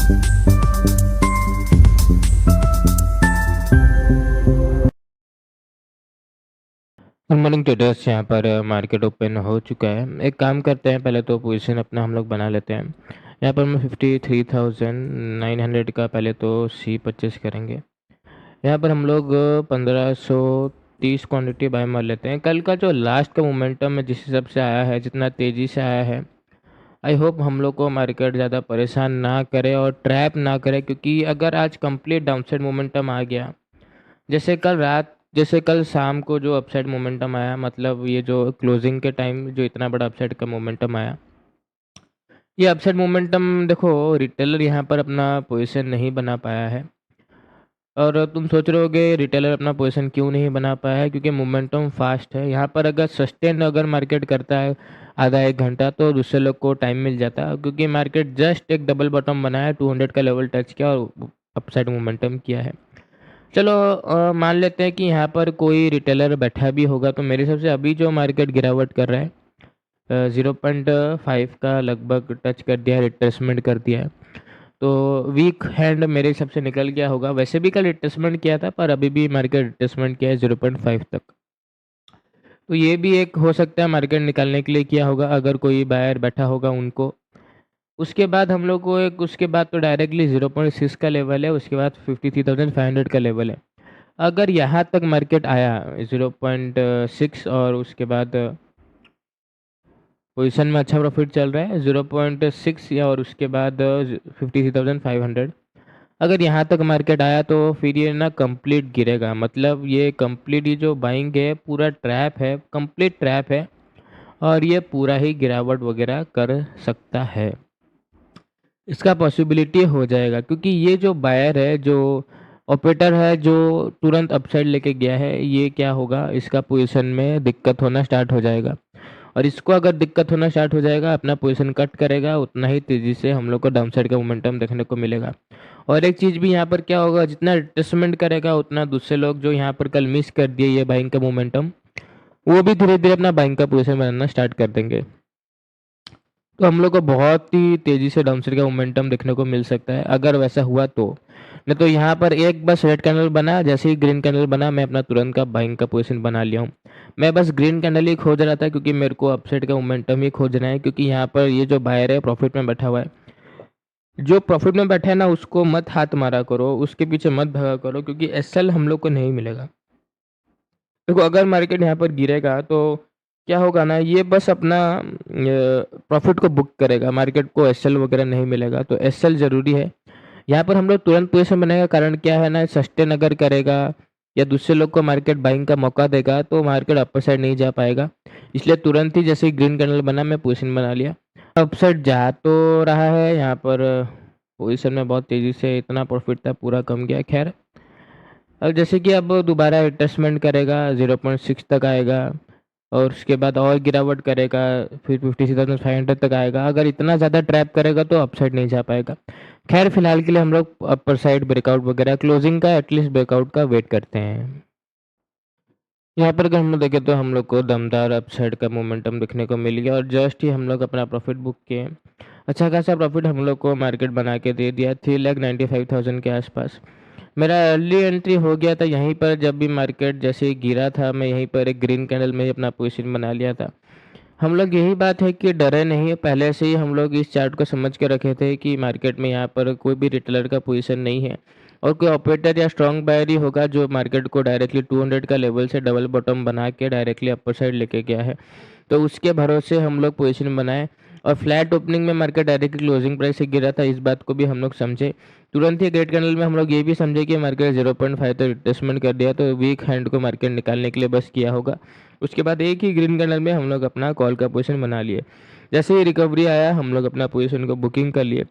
Good morning traders. यहाँ पर market open हो चुका है। एक काम करते हैं, पहले तो पोजीशन अपना हम लोग बना लेते हैं। यहाँ पर हम 53,900 का पहले तो सी परचेस करेंगे। यहाँ पर हम लोग 1530 क्वांटिटी बाय मार लेते हैं। कल का जो लास्ट का मोमेंटम है जिस हिसाब से आया है, जितना तेज़ी से आया है, आई होप हम लोग को मार्केट ज़्यादा परेशान ना करे और ट्रैप ना करे, क्योंकि अगर आज कंप्लीट डाउनसाइड मोमेंटम आ गया, जैसे कल शाम को जो अपसाइड मोमेंटम आया, मतलब ये जो क्लोजिंग के टाइम जो इतना बड़ा अपसाइड का मोमेंटम आया, ये अपसाइड मोमेंटम देखो रिटेलर यहाँ पर अपना पोजीशन नहीं बना पाया है। और तुम सोच रहे होगे रिटेलर अपना पोजीशन क्यों नहीं बना पाया है, क्योंकि मोमेंटम फास्ट है। यहाँ पर अगर सस्टेन अगर मार्केट करता है आधा एक घंटा तो दूसरे लोग को टाइम मिल जाता है, क्योंकि मार्केट जस्ट एक डबल बॉटम बनाया, 200 का लेवल टच किया और अपसाइड मोमेंटम किया है। चलो मान लेते हैं कि यहाँ पर कोई रिटेलर बैठा भी होगा, तो मेरे हिसाब से अभी जो मार्केट गिरावट कर रहा है 0.5 का लगभग टच कर दिया है, रिट्रेसमेंट कर दिया है, तो वीक हैंड मेरे हिसाब से निकल गया होगा। वैसे भी कल रिट्रेसमेंट किया था, पर अभी भी मार्केट रिट्रेसमेंट किया है 0.5 तक, तो ये भी एक हो सकता है मार्केट निकालने के लिए किया होगा अगर कोई बायर बैठा होगा उनको। उसके बाद हम लोग को उसके बाद तो डायरेक्टली 0.6 का लेवल है, उसके बाद 53,500 का लेवल है। अगर यहाँ तक मार्केट आया 0.6 और उसके बाद पोजीशन में अच्छा प्रॉफिट चल रहा है 0.6 या और उसके बाद 53,500, अगर यहाँ तक मार्केट आया तो फिर ये ना कंप्लीट गिरेगा। मतलब ये कंप्लीट, ये जो बाइंग है पूरा ट्रैप है, कंप्लीट ट्रैप है, और ये पूरा ही गिरावट वगैरह कर सकता है। इसका पॉसिबिलिटी हो जाएगा, क्योंकि ये जो बायर है, जो ऑपरेटर है, जो तुरंत अपसाइड लेके गया है, ये क्या होगा, इसका पोजीशन में दिक्कत होना स्टार्ट हो जाएगा। और इसको अगर दिक्कत होना स्टार्ट हो जाएगा, अपना पोजीशन कट करेगा, उतना ही तेज़ी से हम लोग को डाउनसाइड का मोमेंटम देखने को मिलेगा। और एक चीज़ भी यहाँ पर क्या होगा, जितना रिट्रेसमेंट करेगा उतना दूसरे लोग जो यहाँ पर कल मिस कर दिए ये बाइंग का मोमेंटम, वो भी धीरे धीरे अपना बाइंग का पोजीशन बनाना स्टार्ट कर देंगे। तो हम लोग को बहुत ही तेज़ी से डाउनसाइड का मोमेंटम देखने को मिल सकता है अगर वैसा हुआ तो। नहीं तो यहाँ पर एक बस रेड कैंडल बना, जैसे ही ग्रीन कैंडल बना मैं अपना तुरंत का बाइंग का पोजीशन बना लिया हूँ। मैं बस ग्रीन कैंडल ही खोज रहा था, क्योंकि मेरे को अपसाइड का मोमेंटम ही खोजना है, क्योंकि यहाँ पर ये जो बायर है प्रॉफिट में बैठा हुआ है, जो प्रॉफिट में बैठा है ना उसको मत हाथ मारा करो, उसके पीछे मत भागा करो, क्योंकि एसएल हम लोग को नहीं मिलेगा। देखो अगर मार्केट यहाँ पर गिरेगा तो क्या होगा ना, ये बस अपना प्रॉफिट को बुक करेगा, मार्केट को एसएल वगैरह नहीं मिलेगा, तो एसएल ज़रूरी है। यहाँ पर हम लोग तुरंत पोजीशन बनाएगा, कारण क्या है ना, सस्टेन अगर करेगा या दूसरे लोग को मार्केट बाइंग का मौका देगा तो मार्केट अपर साइड नहीं जा पाएगा। इसलिए तुरंत ही जैसे ही ग्रीन कैंडल बना मैं पोजीशन बना लिया। अप साइड जा तो रहा है, यहाँ पर पोजीशन में बहुत तेज़ी से इतना प्रॉफिट था पूरा कम गया। खैर अब जैसे कि अब दोबारा रिट्रेसमेंट करेगा 0.6 तक आएगा, और उसके बाद और गिरावट करेगा, फिर 56,500 तक आएगा। अगर इतना ज़्यादा ट्रैप करेगा तो अपसाइड नहीं जा पाएगा। खैर फिलहाल के लिए हम लोग अपर साइड ब्रेकआउट वगैरह क्लोजिंग का एटलीस्ट ब्रेकआउट का वेट करते हैं। यहाँ पर अगर हम लोग देखें तो हम लोग को दमदार अपसाइड का मोमेंटम देखने को मिल गया, और जस्ट ही हम लोग अपना प्रॉफिट बुक किए। अच्छा खासा प्रॉफिट हम लोग को मार्केट बना के दे दिया 3,95,000 के आसपास। मेरा अर्ली एंट्री हो गया था यहीं पर, जब भी मार्केट जैसे ही गिरा था मैं यहीं पर एक ग्रीन कैंडल में ही अपना पोजीशन बना लिया था। हम लोग यही बात है कि डरे नहीं, पहले से ही हम लोग इस चार्ट को समझ के रखे थे कि मार्केट में यहाँ पर कोई भी रिटेलर का पोजीशन नहीं है, और कोई ऑपरेटर या स्ट्रॉन्ग बायर ही होगा जो मार्केट को डायरेक्टली 200 का लेवल से डबल बॉटम बना के डायरेक्टली अपर साइड लेके गया है। तो उसके भरोसे हम लोग पोजीशन बनाए, और फ्लैट ओपनिंग में मार्केट डायरेक्टली क्लोजिंग प्राइस से गिरा था, इस बात को भी हम लोग समझे। तुरंत ही ग्रेट कैंडल में हम लोग ये भी समझे कि मार्केट 0.5 तक रिट्रेसमेंट कर दिया, तो वीक हैंड को मार्केट निकालने के लिए बस किया होगा। उसके बाद एक ही ग्रीन कैंडल में हम लोग अपना कॉल का पोजीशन बना लिए। जैसे ही रिकवरी आया हम लोग अपना पोजीशन को बुकिंग कर लिए।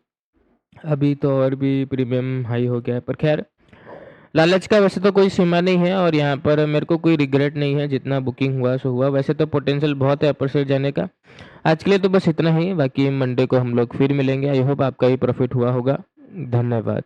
अभी तो और भी प्रीमियम हाई हो गया है, पर खैर लालच का वैसे तो कोई सीमा नहीं है, और यहाँ पर मेरे को कोई रिग्रेट नहीं है, जितना बुकिंग हुआ सो हुआ। वैसे तो पोटेंशियल बहुत है अपर साइड जाने का। आज के लिए तो बस इतना ही, बाकी मंडे को हम लोग फिर मिलेंगे। आई होप आपका भी प्रॉफिट हुआ होगा। धन्यवाद।